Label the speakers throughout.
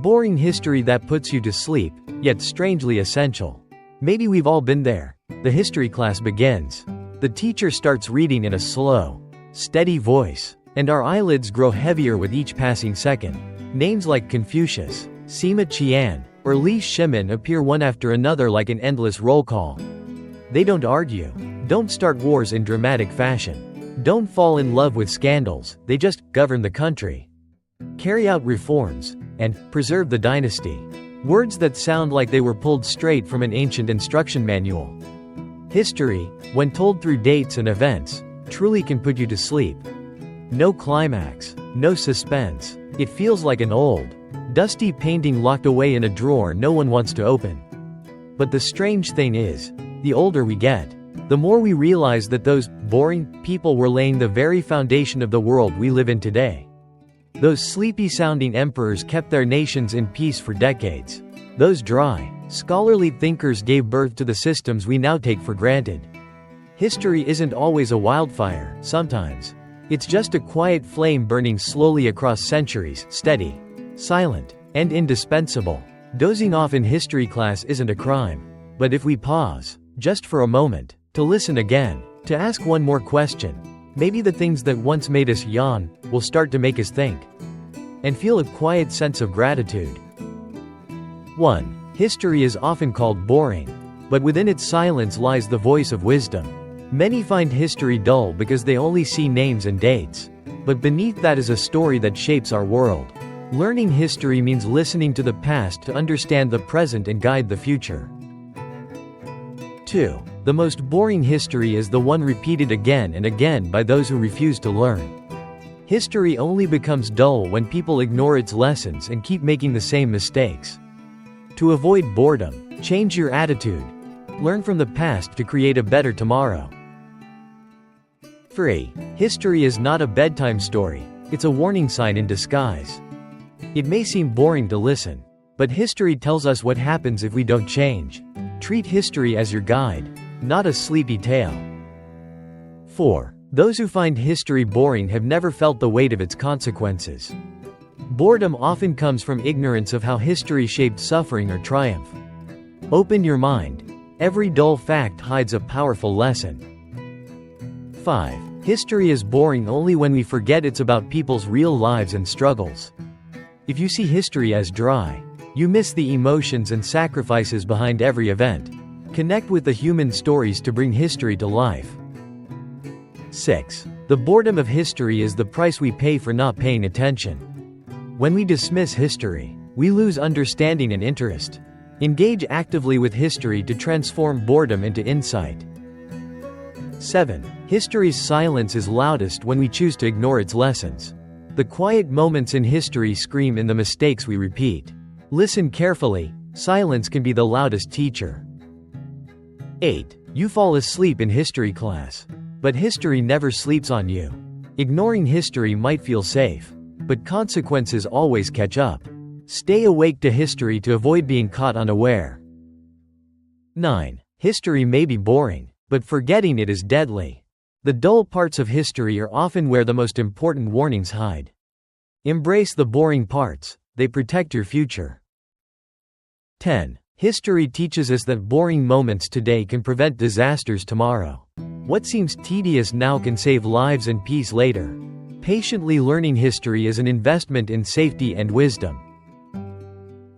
Speaker 1: Boring history that puts you to sleep, yet strangely essential. Maybe we've all been there. The history class begins. The teacher starts reading in a slow, steady voice, and our eyelids grow heavier with each passing second. Names like Confucius, Sima Qian, or Li Shimin appear one after another like an endless roll call. They don't argue, don't start wars in dramatic fashion, don't fall in love with scandals, they just govern the country, carry out reforms, and preserve the dynasty. Words that sound like they were pulled straight from an ancient instruction manual. History, when told through dates and events, truly can put you to sleep. No climax, no suspense. It feels like an old, dusty painting locked away in a drawer no one wants to open. But the strange thing is, the older we get, the more we realize that those boring people were laying the very foundation of the world we live in today. Those sleepy-sounding emperors kept their nations in peace for decades. Those dry, scholarly thinkers gave birth to the systems we now take for granted. History isn't always a wildfire, sometimes. It's just a quiet flame burning slowly across centuries, steady, silent, and indispensable. Dozing off in history class isn't a crime. But if we pause, just for a moment, to listen again, to ask one more question, maybe the things that once made us yawn will start to make us think. And feel a quiet sense of gratitude. 1. History is often called boring. But within its silence lies the voice of wisdom. Many find history dull because they only see names and dates. But beneath that is a story that shapes our world. Learning history means listening to the past to understand the present and guide the future. 2. The most boring history is the one repeated again and again by those who refuse to learn. History only becomes dull when people ignore its lessons and keep making the same mistakes. To avoid boredom, change your attitude. Learn from the past to create a better tomorrow. 3. History is not a bedtime story, it's a warning sign in disguise. It may seem boring to listen, but history tells us what happens if we don't change. Treat history as your guide, not a sleepy tale. 4. Those who find history boring have never felt the weight of its consequences. Boredom often comes from ignorance of how history shaped suffering or triumph. Open your mind. Every dull fact hides a powerful lesson. 5. History is boring only when we forget it's about people's real lives and struggles. If you see history as dry, you miss the emotions and sacrifices behind every event. Connect with the human stories to bring history to life. 6. The boredom of history is the price we pay for not paying attention. When we dismiss history, we lose understanding and interest. Engage actively with history to transform boredom into insight. 7. History's silence is loudest when we choose to ignore its lessons. The quiet moments in history scream in the mistakes we repeat. Listen carefully, silence can be the loudest teacher. 8. You fall asleep in history class. But history never sleeps on you. Ignoring history might feel safe, but consequences always catch up. Stay awake to history to avoid being caught unaware. 9. History may be boring, but forgetting it is deadly. The dull parts of history are often where the most important warnings hide. Embrace the boring parts, they protect your future. 10. History teaches us that boring moments today can prevent disasters tomorrow. What seems tedious now can save lives and peace later. Patiently learning history is an investment in safety and wisdom.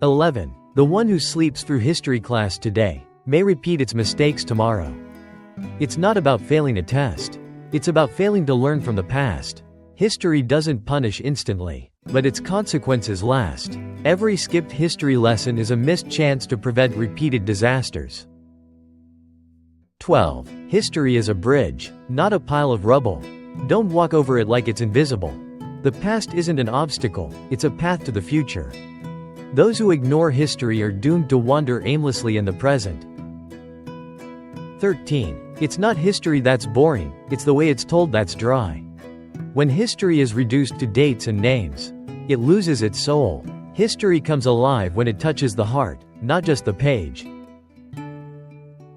Speaker 1: 11. The one who sleeps through history class today may repeat its mistakes tomorrow. It's not about failing a test. It's about failing to learn from the past. History doesn't punish instantly, but its consequences last. Every skipped history lesson is a missed chance to prevent repeated disasters. 12. History is a bridge, not a pile of rubble. Don't walk over it like it's invisible. The past isn't an obstacle, it's a path to the future. Those who ignore history are doomed to wander aimlessly in the present. 13. It's not history that's boring, it's the way it's told that's dry. When history is reduced to dates and names, it loses its soul. History comes alive when it touches the heart, not just the page.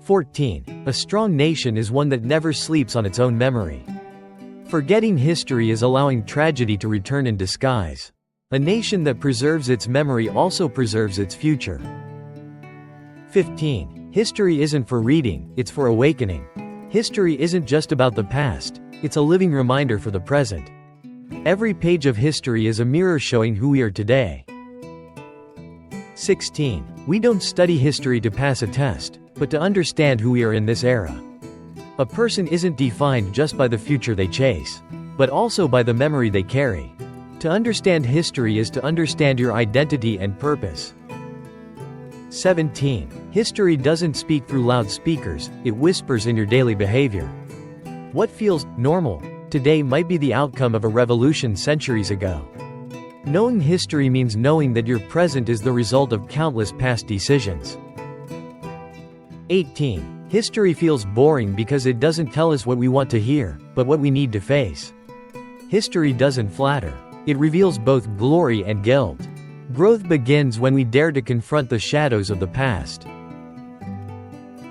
Speaker 1: 14. A strong nation is one that never sleeps on its own memory. Forgetting history is allowing tragedy to return in disguise. A nation that preserves its memory also preserves its future. 15. History isn't for reading, it's for awakening. History isn't just about the past, it's a living reminder for the present. Every page of history is a mirror showing who we are today. 16. We don't study history to pass a test, but to understand who we are in this era. A person isn't defined just by the future they chase, but also by the memory they carry. To understand history is to understand your identity and purpose. 17. History doesn't speak through loudspeakers, it whispers in your daily behavior. What feels normal today might be the outcome of a revolution centuries ago. Knowing history means knowing that your present is the result of countless past decisions. 18. History feels boring because it doesn't tell us what we want to hear, but what we need to face. History doesn't flatter. It reveals both glory and guilt. Growth begins when we dare to confront the shadows of the past.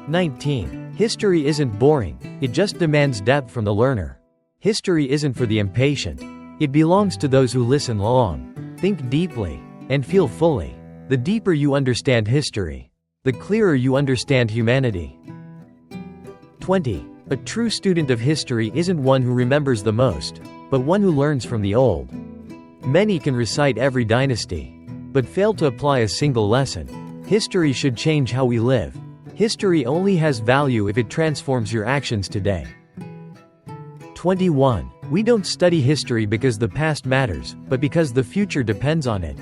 Speaker 1: 19. History isn't boring, it just demands depth from the learner. History isn't for the impatient. It belongs to those who listen long, think deeply, and feel fully. The deeper you understand history, the clearer you understand humanity. 20. A true student of history isn't one who remembers the most, but one who learns from the old. Many can recite every dynasty, but fail to apply a single lesson. History should change how we live. History only has value if it transforms your actions today. 21. We don't study history because the past matters, but because the future depends on it.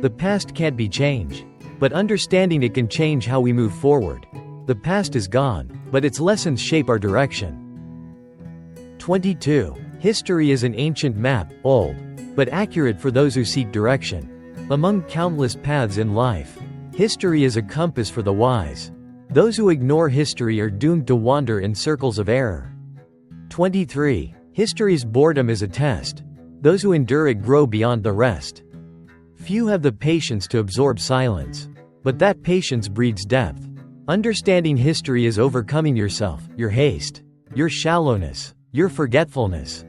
Speaker 1: The past can't be changed, but understanding it can change how we move forward. The past is gone, but its lessons shape our direction. 22. History is an ancient map, old, but accurate for those who seek direction. Among countless paths in life, history is a compass for the wise. Those who ignore history are doomed to wander in circles of error. 23. History's boredom is a test. Those who endure it grow beyond the rest. Few have the patience to absorb silence, but that patience breeds depth. Understanding history is overcoming yourself, your haste, your shallowness, your forgetfulness.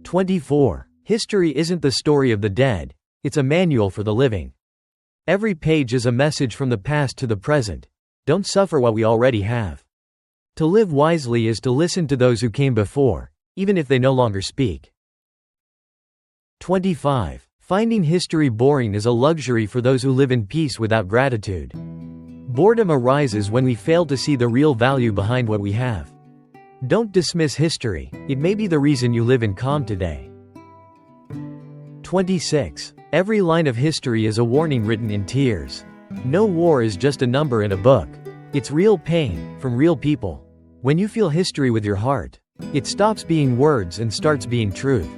Speaker 1: 24. History isn't the story of the dead, it's a manual for the living. Every page is a message from the past to the present. Don't suffer what we already have. To live wisely is to listen to those who came before, even if they no longer speak. 25. Finding history boring is a luxury for those who live in peace without gratitude. Boredom arises when we fail to see the real value behind what we have. Don't dismiss history, it may be the reason you live in calm today. 26. Every line of history is a warning written in tears. No war is just a number in a book. It's real pain, from real people. When you feel history with your heart, it stops being words and starts being truth.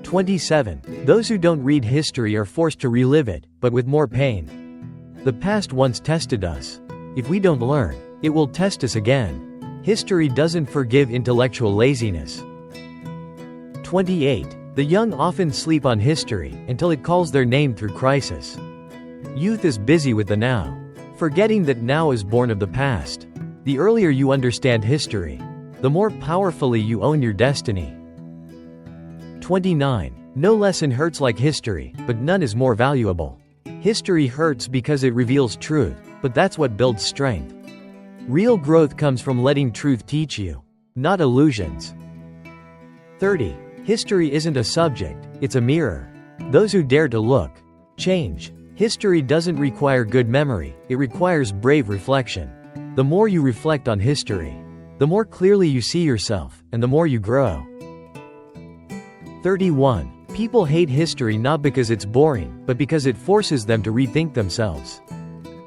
Speaker 1: 27. Those who don't read history are forced to relive it, but with more pain. The past once tested us. If we don't learn, it will test us again. History doesn't forgive intellectual laziness. 28. The young often sleep on history until it calls their name through crisis. Youth is busy with the now, forgetting that now is born of the past. The earlier you understand history, the more powerfully you own your destiny. 29. No lesson hurts like history, but none is more valuable. History hurts because it reveals truth, but that's what builds strength. Real growth comes from letting truth teach you, not illusions. 30. History isn't a subject, it's a mirror. Those who dare to look, change. History doesn't require good memory, it requires brave reflection. The more you reflect on history, the more clearly you see yourself, and the more you grow. 31. People hate history not because it's boring, but because it forces them to rethink themselves.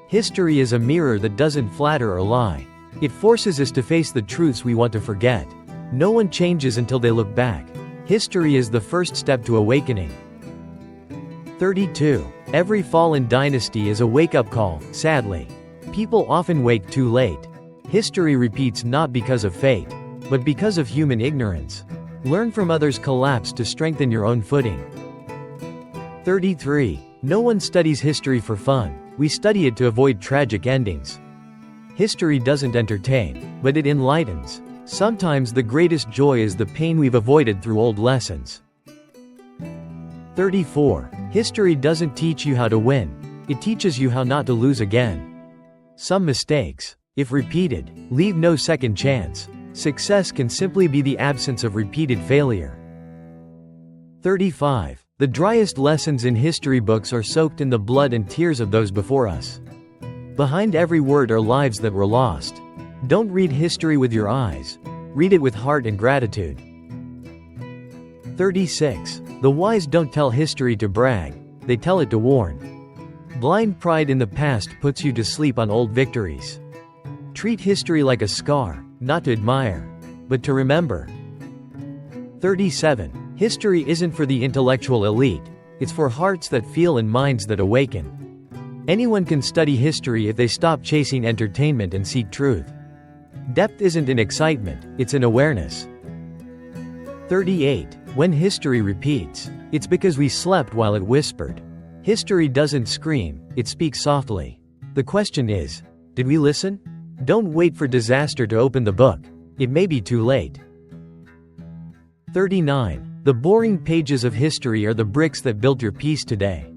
Speaker 1: History is a mirror that doesn't flatter or lie. It forces us to face the truths we want to forget. No one changes until they look back. History is the first step to awakening. 32. Every fallen dynasty is a wake-up call, sadly. People often wake too late. History repeats not because of fate, but because of human ignorance. Learn from others' collapse to strengthen your own footing. 33. No one studies history for fun, we study it to avoid tragic endings. History doesn't entertain, but it enlightens. Sometimes the greatest joy is the pain we've avoided through old lessons. 34. History doesn't teach you how to win. It teaches you how not to lose again. Some mistakes, if repeated, leave no second chance. Success can simply be the absence of repeated failure. 35. The driest lessons in history books are soaked in the blood and tears of those before us. Behind every word are lives that were lost. Don't read history with your eyes. Read it with heart and gratitude. 36. The wise don't tell history to brag, they tell it to warn. Blind pride in the past puts you to sleep on old victories. Treat history like a scar, not to admire, but to remember. 37. History isn't for the intellectual elite, it's for hearts that feel and minds that awaken. Anyone can study history if they stop chasing entertainment and seek truth. Depth isn't in excitement, it's in awareness. 38. When history repeats, it's because we slept while it whispered. History doesn't scream, it speaks softly. The question is, did we listen? Don't wait for disaster to open the book. It may be too late. 39. The boring pages of history are the bricks that built your peace today.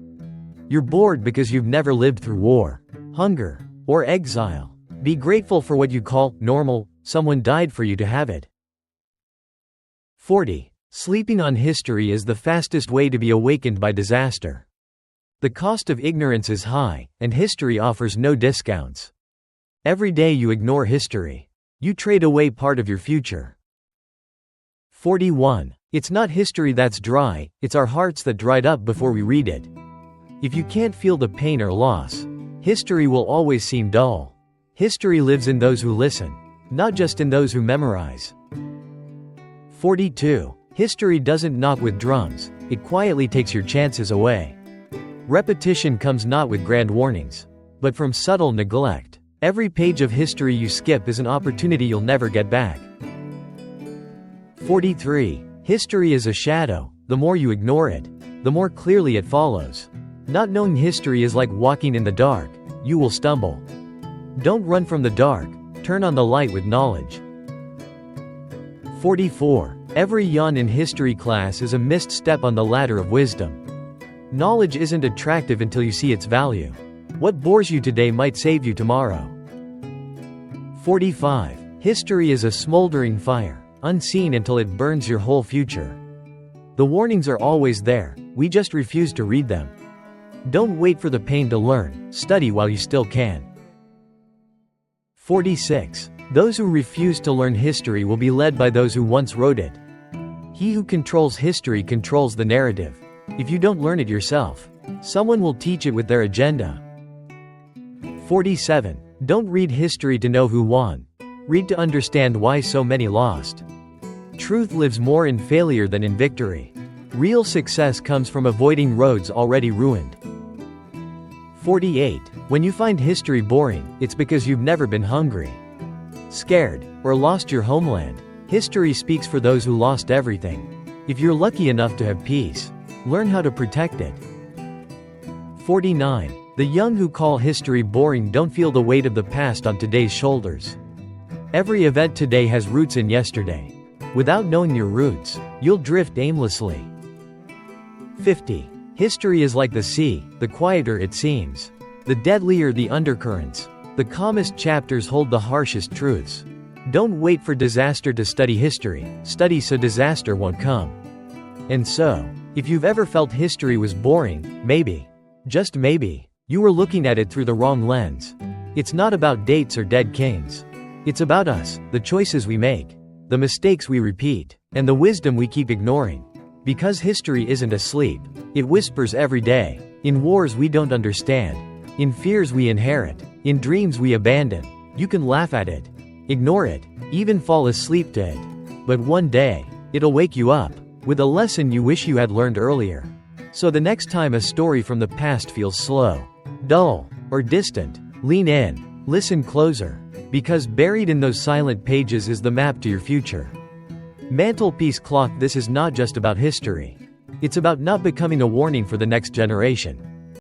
Speaker 1: You're bored because you've never lived through war, hunger, or exile. Be grateful for what you call normal. Someone died for you to have it. 40. Sleeping on history is the fastest way to be awakened by disaster. The cost of ignorance is high, and history offers no discounts. Every day you ignore history, you trade away part of your future. 41. It's not history that's dry, it's our hearts that dried up before we read it. If you can't feel the pain or loss, history will always seem dull. History lives in those who listen, not just in those who memorize. 42. History doesn't knock with drums, it quietly takes your chances away. Repetition comes not with grand warnings, but from subtle neglect. Every page of history you skip is an opportunity you'll never get back. 43. History is a shadow. The more you ignore it, the more clearly it follows. Not knowing history is like walking in the dark. You will stumble. Don't run from the dark. Turn on the light with knowledge. 44. Every yawn in history class is a missed step on the ladder of wisdom. Knowledge isn't attractive until you see its value. What bores you today might save you tomorrow. 45. History is a smoldering fire, unseen until it burns your whole future. The warnings are always there, we just refuse to read them. Don't wait for the pain to learn, study while you still can. 46. Those who refuse to learn history will be led by those who once wrote it. He who controls history controls the narrative. If you don't learn it yourself, someone will teach it with their agenda. 47. Don't read history to know who won. Read to understand why so many lost. Truth lives more in failure than in victory. Real success comes from avoiding roads already ruined. 48. When you find history boring, it's because you've never been hungry, scared, or lost your homeland. History speaks for those who lost everything. If you're lucky enough to have peace, learn how to protect it. 49. The young who call history boring don't feel the weight of the past on today's shoulders. Every event today has roots in yesterday. Without knowing your roots, you'll drift aimlessly. 50. History is like the sea, the quieter it seems, the deadlier the undercurrents. The calmest chapters hold the harshest truths. Don't wait for disaster to study history, study so disaster won't come. And so, if you've ever felt history was boring, maybe, just maybe, you were looking at it through the wrong lens. It's not about dates or dead kings. It's about us, the choices we make, the mistakes we repeat, and the wisdom we keep ignoring. Because history isn't asleep, it whispers every day. In wars we don't understand, in fears we inherit, in dreams we abandon. You can laugh at it, ignore it, even fall asleep to it. But one day, it'll wake you up, with a lesson you wish you had learned earlier. So the next time a story from the past feels slow, dull, or distant, lean in, listen closer. Because buried in those silent pages is the map to your future. Mantelpiece clock. This is not just about history. It's about not becoming a warning for the next generation.